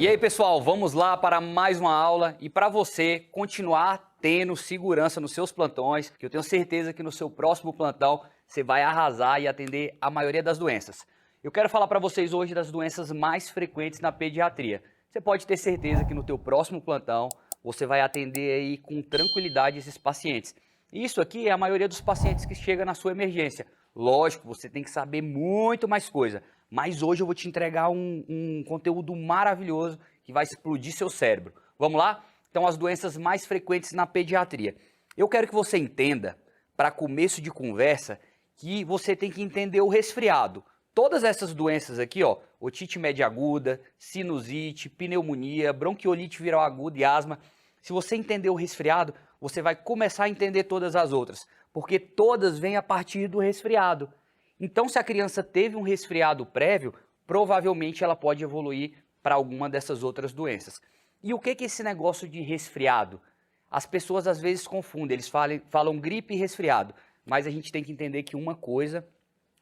E aí, pessoal, vamos lá para mais uma aula e para você continuar tendo segurança nos seus plantões, que eu tenho certeza que no seu próximo plantão você vai arrasar e atender a maioria das doenças. Eu quero falar para vocês hoje das doenças mais frequentes na pediatria. Você pode ter certeza que no teu próximo plantão você vai atender aí com tranquilidade esses pacientes. Isso aqui é a maioria dos pacientes que chega na sua emergência. Lógico, você tem que saber muito mais coisa. Mas hoje eu vou te entregar um conteúdo maravilhoso que vai explodir seu cérebro. Vamos lá? Então, as doenças mais frequentes na pediatria. Eu quero que você entenda, para começo de conversa, que você tem que entender o resfriado. Todas essas doenças aqui, ó, otite média aguda, sinusite, pneumonia, bronquiolite viral aguda e asma. Se você entender o resfriado, você vai começar a entender todas as outras, porque todas vêm a partir do resfriado. Então, se a criança teve um resfriado prévio, provavelmente ela pode evoluir para alguma dessas outras doenças. E o que é esse negócio de resfriado? As pessoas às vezes confundem, eles falam gripe e resfriado, mas a gente tem que entender que uma coisa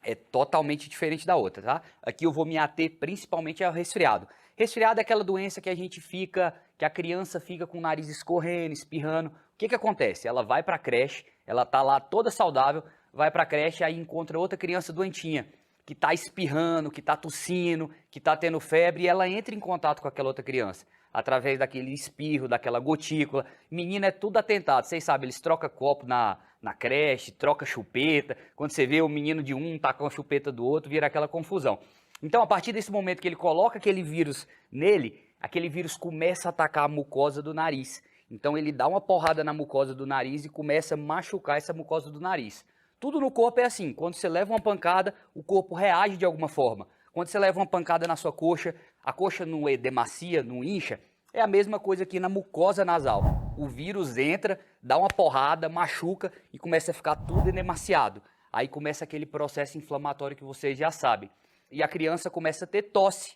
é totalmente diferente da outra, tá? Aqui eu vou me ater principalmente ao resfriado. Resfriado é aquela doença que a criança fica com o nariz escorrendo, espirrando. O que acontece? Ela vai para a creche, ela tá lá toda saudável, vai para a creche, aí encontra outra criança doentinha, que está espirrando, que está tossindo, que está tendo febre, e ela entra em contato com aquela outra criança, através daquele espirro, daquela gotícula. Menina é tudo atentado, vocês sabem, eles trocam copo na creche, troca chupeta, quando você vê o menino de um tá com a chupeta do outro, vira aquela confusão. Então, a partir desse momento que ele coloca aquele vírus nele, aquele vírus começa a atacar a mucosa do nariz. Então, ele dá uma porrada na mucosa do nariz e começa a machucar essa mucosa do nariz. Tudo no corpo é assim, quando você leva uma pancada, o corpo reage de alguma forma. Quando você leva uma pancada na sua coxa, a coxa não edemacia, não incha, é a mesma coisa aqui na mucosa nasal. O vírus entra, dá uma porrada, machuca e começa a ficar tudo edemaciado. Aí começa aquele processo inflamatório que vocês já sabem. E a criança começa a ter tosse,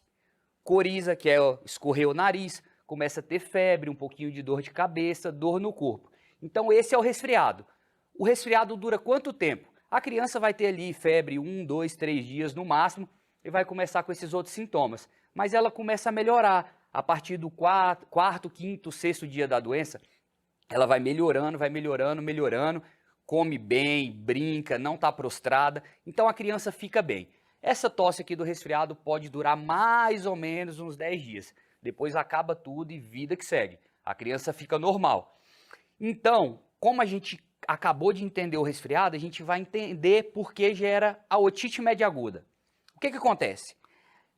coriza, que é escorrer o nariz, começa a ter febre, um pouquinho de dor de cabeça, dor no corpo. Então esse é o resfriado. O resfriado dura quanto tempo? A criança vai ter ali febre 1, 2, 3 dias no máximo e vai começar com esses outros sintomas. Mas ela começa a melhorar. A partir do quarto, quinto, sexto dia da doença, ela vai melhorando, melhorando, come bem, brinca, não está prostrada, então a criança fica bem. Essa tosse aqui do resfriado pode durar mais ou menos uns 10 dias. Depois acaba tudo e vida que segue. A criança fica normal. Então, como a gente acabou de entender o resfriado, a gente vai entender por que gera a otite média aguda. O que acontece?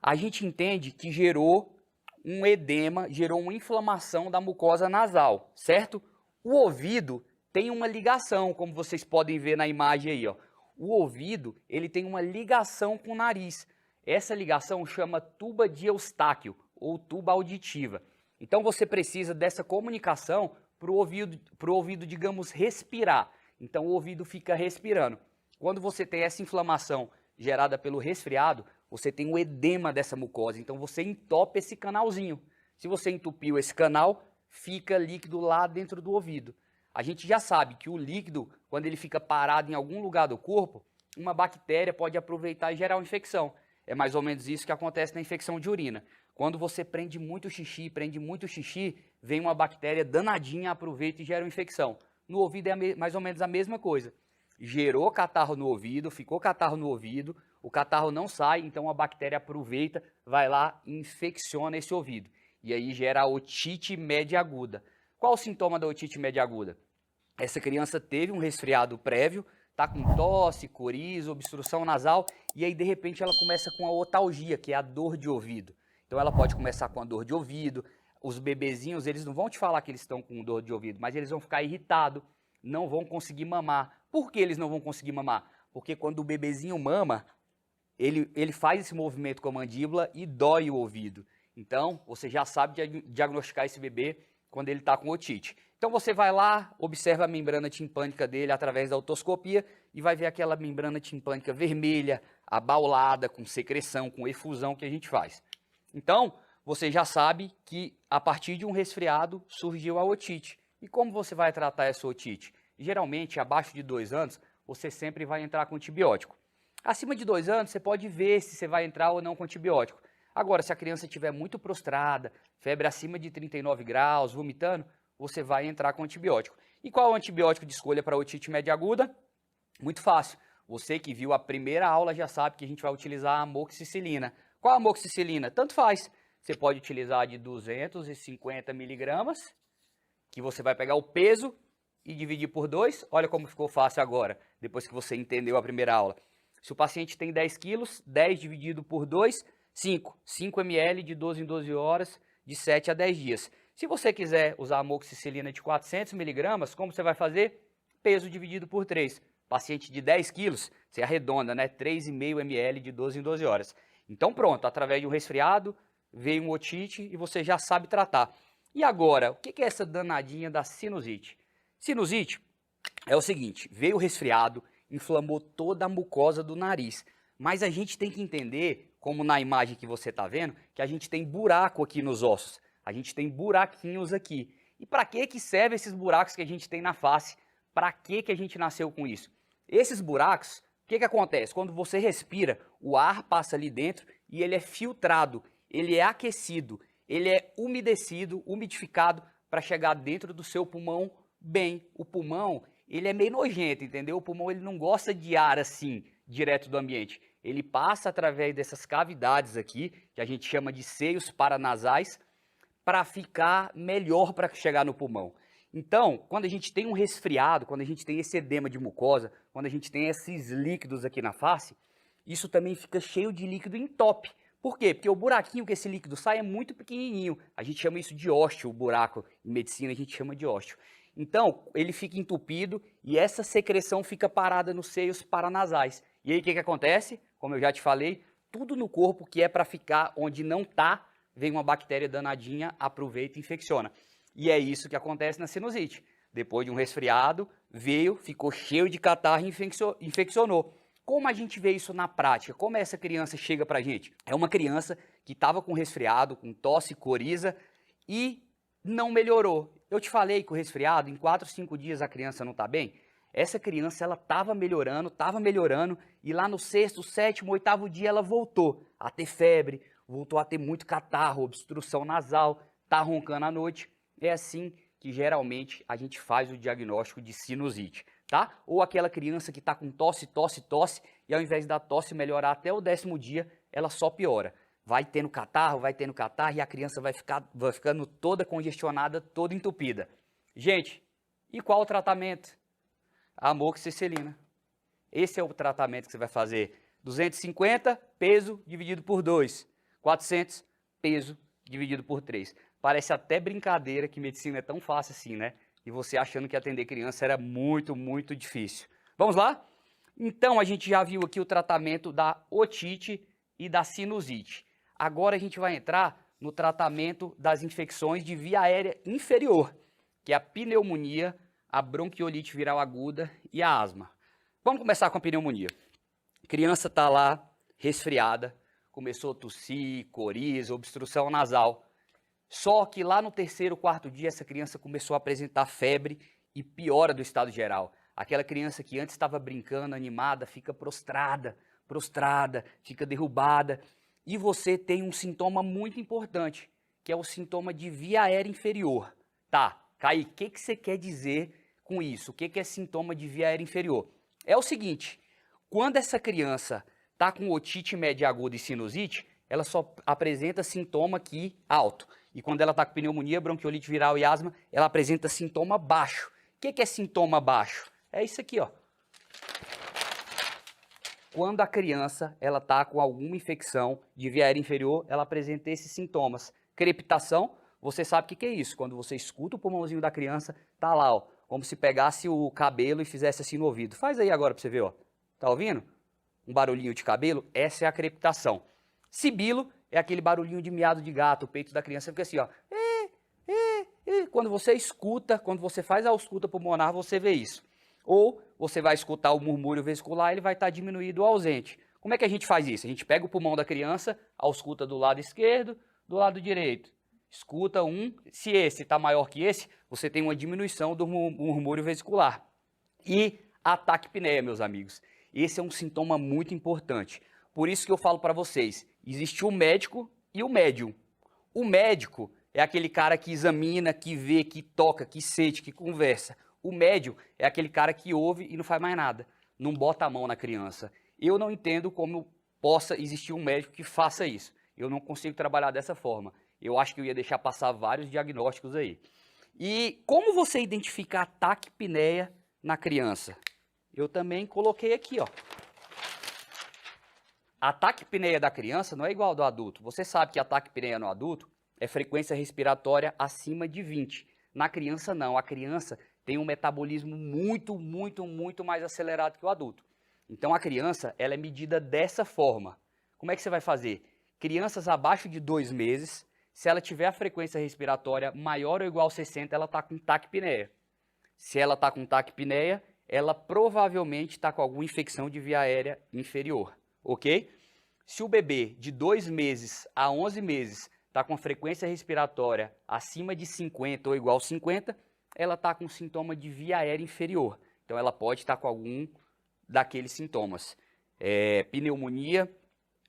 A gente entende que gerou um edema, gerou uma inflamação da mucosa nasal, certo? O ouvido tem uma ligação, como vocês podem ver na imagem aí, ó. O ouvido, ele tem uma ligação com o nariz. Essa ligação chama tuba de Eustáquio, ou tuba auditiva. Então você precisa dessa comunicação para o ouvido, digamos, respirar. Então o ouvido fica respirando. Quando você tem essa inflamação gerada pelo resfriado, você tem o edema dessa mucosa, então você entope esse canalzinho. Se você entupiu esse canal, fica líquido lá dentro do ouvido. A gente já sabe que o líquido, quando ele fica parado em algum lugar do corpo, uma bactéria pode aproveitar e gerar uma infecção. É mais ou menos isso que acontece na infecção de urina. Quando você prende muito xixi, vem uma bactéria danadinha, aproveita e gera uma infecção. No ouvido é mais ou menos a mesma coisa. Gerou catarro no ouvido, ficou catarro no ouvido, o catarro não sai, então a bactéria aproveita, vai lá e infecciona esse ouvido. E aí gera a otite média aguda. Qual o sintoma da otite média aguda? Essa criança teve um resfriado prévio, tá com tosse, coriza, obstrução nasal, e aí de repente ela começa com a otalgia, que é a dor de ouvido. Então ela pode começar com a dor de ouvido. Os bebezinhos, eles não vão te falar que eles estão com dor de ouvido, mas eles vão ficar irritados, não vão conseguir mamar. Por que eles não vão conseguir mamar? Porque quando o bebezinho mama, ele faz esse movimento com a mandíbula e dói o ouvido. Então, você já sabe diagnosticar esse bebê quando ele está com otite. Então você vai lá, observa a membrana timpânica dele através da otoscopia e vai ver aquela membrana timpânica vermelha, abaulada, com secreção, com efusão que a gente faz. Então, você já sabe que a partir de um resfriado surgiu a otite. E como você vai tratar essa otite? Geralmente, abaixo de 2 anos, você sempre vai entrar com antibiótico. Acima de 2 anos, você pode ver se você vai entrar ou não com antibiótico. Agora, se a criança estiver muito prostrada, febre acima de 39 graus, vomitando, você vai entrar com antibiótico. E qual é o antibiótico de escolha para otite média aguda? Muito fácil. Você que viu a primeira aula já sabe que a gente vai utilizar a amoxicilina. Qual a amoxicilina? Tanto faz. Você pode utilizar de 250 miligramas, que você vai pegar o peso e dividir por 2. Olha como ficou fácil agora, depois que você entendeu a primeira aula. Se o paciente tem 10 quilos, 10 dividido por 2, 5. 5 ml de 12 em 12 horas, de 7 a 10 dias. Se você quiser usar a amoxicilina de 400 miligramas, como você vai fazer? Peso dividido por 3. Paciente de 10 quilos, você arredonda, né? 3,5 ml de 12 em 12 horas. Então pronto, através de um resfriado, veio um otite e você já sabe tratar. E agora, o que é essa danadinha da sinusite? Sinusite é o seguinte, veio o resfriado, inflamou toda a mucosa do nariz. Mas a gente tem que entender, como na imagem que você está vendo, que a gente tem buraco aqui nos ossos. A gente tem buraquinhos aqui. E para que servem esses buracos que a gente tem na face? Para que a gente nasceu com isso? Esses buracos, o que acontece? Quando você respira, o ar passa ali dentro e ele é filtrado, ele é aquecido, ele é umedecido, umidificado para chegar dentro do seu pulmão bem. O pulmão, ele é meio nojento, entendeu? O pulmão ele não gosta de ar assim, direto do ambiente. Ele passa através dessas cavidades aqui, que a gente chama de seios paranasais, para ficar melhor para chegar no pulmão. Então, quando a gente tem um resfriado, quando a gente tem esse edema de mucosa, quando a gente tem esses líquidos aqui na face, isso também fica cheio de líquido entope. Por quê? Porque o buraquinho que esse líquido sai é muito pequenininho. A gente chama isso de ósteo, o buraco. Em medicina a gente chama de ósteo. Então, ele fica entupido e essa secreção fica parada nos seios paranasais. E aí o que acontece? Como eu já te falei, tudo no corpo que é para ficar onde não está, vem uma bactéria danadinha, aproveita e infecciona. E é isso que acontece na sinusite. Depois de um resfriado, veio, ficou cheio de catarro e infeccionou. Como a gente vê isso na prática? Como essa criança chega pra gente? É uma criança que estava com resfriado, com tosse, coriza e não melhorou. Eu te falei que o resfriado, em 4, 5 dias a criança não está bem? Essa criança, ela estava melhorando e lá no 6º, 7º, 8º dia ela voltou a ter febre, voltou a ter muito catarro, obstrução nasal, tá roncando à noite. É assim que geralmente a gente faz o diagnóstico de sinusite, tá? Ou aquela criança que está com tosse e ao invés da tosse melhorar até o 10º dia, ela só piora. Vai tendo catarro e a criança vai ficando toda congestionada, toda entupida. Gente, e qual o tratamento? A amoxicilina. Esse é o tratamento que você vai fazer. 250, peso dividido por 2. 400, peso dividido por 3. Parece até brincadeira que medicina é tão fácil assim, né? E você achando que atender criança era muito, muito difícil. Vamos lá? Então, a gente já viu aqui o tratamento da otite e da sinusite. Agora a gente vai entrar no tratamento das infecções de via aérea inferior, que é a pneumonia, a bronquiolite viral aguda e a asma. Vamos começar com a pneumonia. A criança está lá, resfriada, começou a tossir, coriza, obstrução nasal. Só que lá no 3º, 4º dia, essa criança começou a apresentar febre e piora do estado geral. Aquela criança que antes estava brincando, animada, fica prostrada, fica derrubada. E você tem um sintoma muito importante, que é o sintoma de via aérea inferior. Tá, Caí, o que você quer dizer com isso? O que é sintoma de via aérea inferior? É o seguinte, quando essa criança está com otite média aguda e sinusite, ela só apresenta sintoma aqui alto. E quando ela está com pneumonia, bronquiolite viral e asma, ela apresenta sintoma baixo. O que é sintoma baixo? É isso aqui, ó. Quando a criança ela está com alguma infecção de via aérea inferior, ela apresenta esses sintomas. Crepitação, você sabe o que é isso? Quando você escuta o pulmãozinho da criança, tá lá, ó, como se pegasse o cabelo e fizesse assim no ouvido. Faz aí agora para você ver, ó. Tá ouvindo? Um barulhinho de cabelo, essa é a crepitação. Sibilo é aquele barulhinho de miado de gato, o peito da criança fica assim, ó. Quando você escuta, quando você faz a ausculta pulmonar, você vê isso. Ou você vai escutar o murmúrio vesicular, ele vai estar diminuído ou ausente. Como é que a gente faz isso? A gente pega o pulmão da criança, ausculta do lado esquerdo, do lado direito. Escuta um, se esse está maior que esse, você tem uma diminuição do murmúrio vesicular. E a taquipneia, meus amigos. Esse é um sintoma muito importante. Por isso que eu falo para vocês, existe o médico e o médium. O médico é aquele cara que examina, que vê, que toca, que sente, que conversa. O médium é aquele cara que ouve e não faz mais nada, não bota a mão na criança. Eu não entendo como possa existir um médico que faça isso. Eu não consigo trabalhar dessa forma. Eu acho que eu ia deixar passar vários diagnósticos aí. E como você identificar a taquipneia na criança? Eu também coloquei aqui, ó. A taquipneia da criança não é igual ao do adulto. Você sabe que a taquipneia no adulto é frequência respiratória acima de 20. Na criança não. A criança tem um metabolismo muito mais acelerado que o adulto. Então a criança, ela é medida dessa forma. Como é que você vai fazer? Crianças abaixo de 2 meses, se ela tiver a frequência respiratória maior ou igual a 60, ela está com taquipneia. Se ela está com taquipneia, ela provavelmente está com alguma infecção de via aérea inferior, ok? Se o bebê de 2 meses a 11 meses está com frequência respiratória acima de 50 ou igual a 50, ela está com sintoma de via aérea inferior. Então ela pode estar com algum daqueles sintomas. Pneumonia,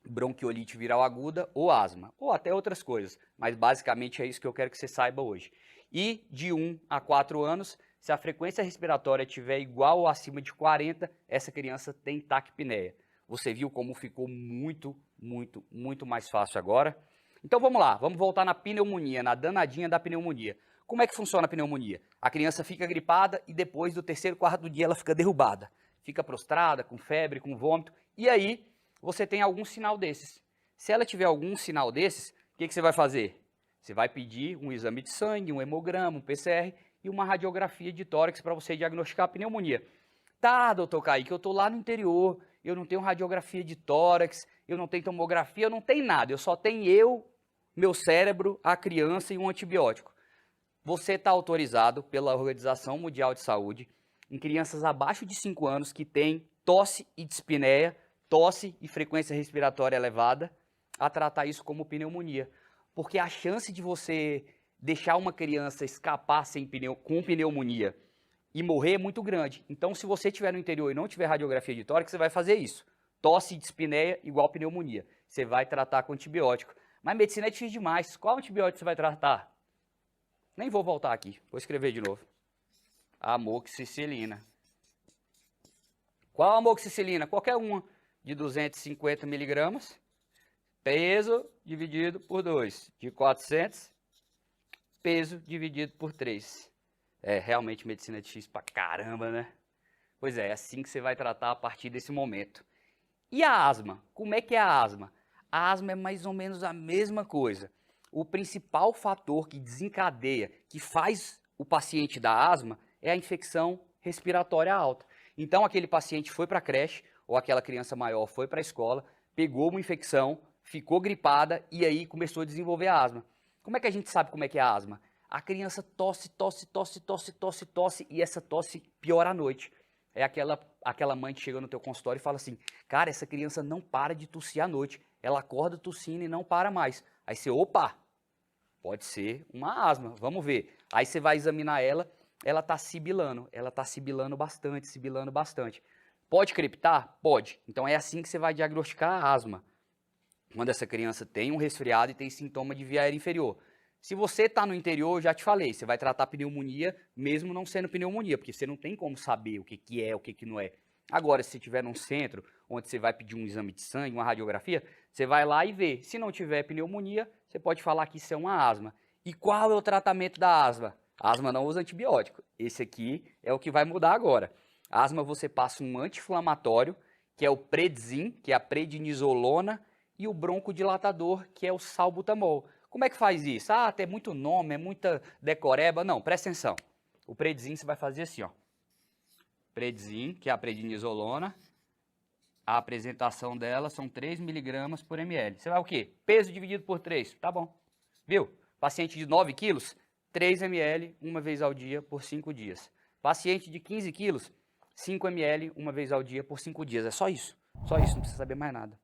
bronquiolite viral aguda ou asma, ou até outras coisas, mas basicamente é isso que eu quero que você saiba hoje. E de 1 a 4 anos, se a frequência respiratória estiver igual ou acima de 40, essa criança tem taquipneia. Você viu como ficou muito mais fácil agora? Então vamos lá, vamos voltar na pneumonia, na danadinha da pneumonia. Como é que funciona a pneumonia? A criança fica gripada e depois do terceiro, quarto dia ela fica derrubada. Fica prostrada, com febre, com vômito, e aí você tem algum sinal desses. Se ela tiver algum sinal desses, o que você vai fazer? Você vai pedir um exame de sangue, um hemograma, um PCR e uma radiografia de tórax para você diagnosticar a pneumonia. Tá, doutor Kaique, eu estou lá no interior, eu não tenho radiografia de tórax, eu não tenho tomografia, eu não tenho nada, eu só tenho meu cérebro, a criança e um antibiótico. Você está autorizado pela Organização Mundial de Saúde, em crianças abaixo de 5 anos que têm tosse e dispneia, tosse e frequência respiratória elevada, a tratar isso como pneumonia. Porque a chance de você deixar uma criança escapar com pneumonia e morrer é muito grande. Então, se você estiver no interior e não tiver radiografia de tórax, você vai fazer isso. Tosse e dispneia igual pneumonia. Você vai tratar com antibiótico. Mas medicina é difícil demais. Qual antibiótico você vai tratar? Nem vou voltar aqui. Vou escrever de novo. Amoxicilina. Qual amoxicilina? Qualquer uma de 250 miligramas. Peso dividido por 2. De 400. Peso dividido por 3. Realmente medicina é difícil pra caramba, né? Pois é assim que você vai tratar a partir desse momento. E a asma? Como é que é a asma? A asma é mais ou menos a mesma coisa. O principal fator que desencadeia, que faz o paciente da asma, é a infecção respiratória alta. Então aquele paciente foi para a creche, ou aquela criança maior foi para a escola, pegou uma infecção, ficou gripada e aí começou a desenvolver a asma. Como é que a gente sabe como é que é a asma? A criança tosse e essa tosse piora à noite. É aquela mãe que chega no teu consultório e fala assim, cara, essa criança não para de tossir à noite, ela acorda tossindo e não para mais. Aí você, opa, pode ser uma asma, vamos ver. Aí você vai examinar ela está sibilando bastante. Pode creptar? Pode. Então é assim que você vai diagnosticar a asma. Quando essa criança tem um resfriado e tem sintoma de via aérea inferior. Se você está no interior, eu já te falei, você vai tratar pneumonia mesmo não sendo pneumonia, porque você não tem como saber o que é, o que não é. Agora, se você estiver num centro onde você vai pedir um exame de sangue, uma radiografia, você vai lá e vê. Se não tiver pneumonia, você pode falar que isso é uma asma. E qual é o tratamento da asma? A asma não usa antibiótico. Esse aqui é o que vai mudar agora. A asma você passa um anti-inflamatório, que é o Predzin, que é a prednisolona, e o broncodilatador, que é o salbutamol. Como é que faz isso? Ah, tem muito nome, é muita decoreba. Não, presta atenção. O Predzin você vai fazer assim, ó. Predzin, que é a prednisolona. A apresentação dela são 3 miligramas por ml. Você vai o quê? Peso dividido por 3. Tá bom. Viu? Paciente de 9 quilos, 3 ml uma vez ao dia por 5 dias. Paciente de 15 quilos, 5 ml uma vez ao dia por 5 dias. É só isso. Só isso, não precisa saber mais nada.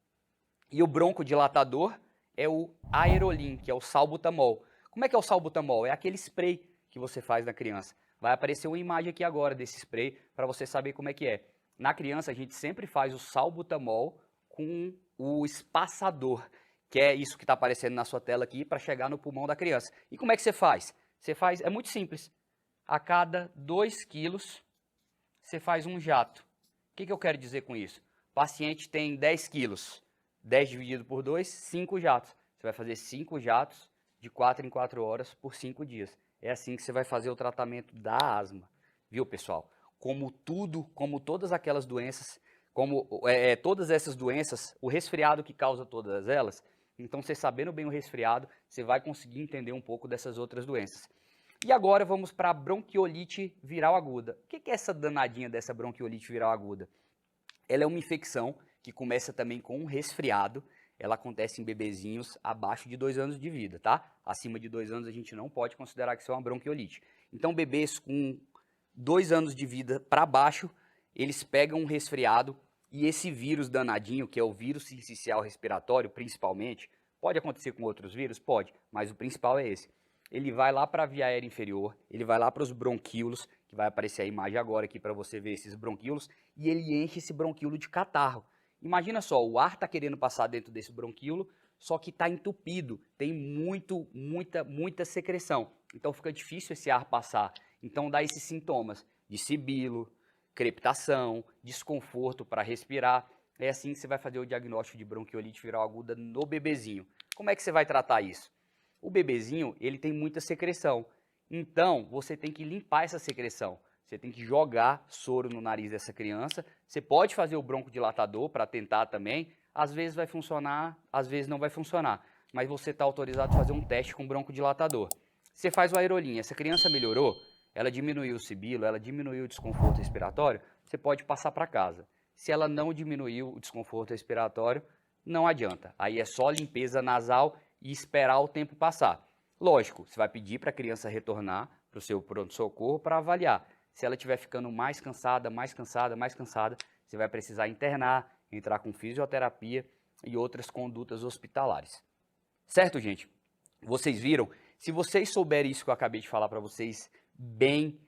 E o broncodilatador é o Aerolin, que é o salbutamol. Como é que é o salbutamol? É aquele spray que você faz na criança. Vai aparecer uma imagem aqui agora desse spray para você saber como é que é. Na criança, a gente sempre faz o salbutamol com o espaçador, que é isso que está aparecendo na sua tela aqui, para chegar no pulmão da criança. E como é que você faz? É muito simples. A cada 2 quilos, você faz um jato. O que eu quero dizer com isso? O paciente tem 10 quilos. 10 dividido por 2, 5 jatos. Você vai fazer 5 jatos de 4 em 4 horas por 5 dias. É assim que você vai fazer o tratamento da asma. Viu, pessoal? Como todas aquelas doenças, todas essas doenças, o resfriado que causa todas elas, então você sabendo bem o resfriado, você vai conseguir entender um pouco dessas outras doenças. E agora vamos para a bronquiolite viral aguda. O que é essa danadinha dessa bronquiolite viral aguda? Ela é uma infecção que começa também com um resfriado. Ela acontece em bebezinhos abaixo de 2 anos de vida, tá? Acima de 2 anos a gente não pode considerar que isso é uma bronquiolite. Então bebês com 2 anos de vida para baixo, eles pegam um resfriado e esse vírus danadinho, que é o vírus sincicial respiratório principalmente, pode acontecer com outros vírus? Pode, mas o principal é esse. Ele vai lá para a via aérea inferior, ele vai lá para os bronquíolos, que vai aparecer a imagem agora aqui para você ver esses bronquíolos, e ele enche esse bronquíolo de catarro. Imagina só, o ar está querendo passar dentro desse bronquíolo, só que está entupido, tem muita secreção. Então fica difícil esse ar passar. Então dá esses sintomas de sibilo, crepitação, desconforto para respirar. É assim que você vai fazer o diagnóstico de bronquiolite viral aguda no bebezinho. Como é que você vai tratar isso? O bebezinho, ele tem muita secreção. Então, você tem que limpar essa secreção. Você tem que jogar soro no nariz dessa criança. Você pode fazer o broncodilatador para tentar também. Às vezes vai funcionar, às vezes não vai funcionar. Mas você está autorizado a fazer um teste com broncodilatador. Você faz o aerolinho. Essa criança melhorou, ela diminuiu o sibilo, ela diminuiu o desconforto respiratório, você pode passar para casa. Se ela não diminuiu o desconforto respiratório, não adianta. Aí é só limpeza nasal e esperar o tempo passar. Lógico, você vai pedir para a criança retornar para o seu pronto-socorro para avaliar. Se ela estiver ficando mais cansada, você vai precisar internar, entrar com fisioterapia e outras condutas hospitalares. Certo, gente? Vocês viram? Se vocês souberem isso que eu acabei de falar para vocês bem,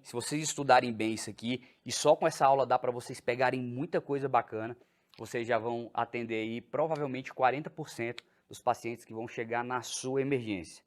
se vocês estudarem bem isso aqui, e só com essa aula dá para vocês pegarem muita coisa bacana, vocês já vão atender aí provavelmente 40% dos pacientes que vão chegar na sua emergência.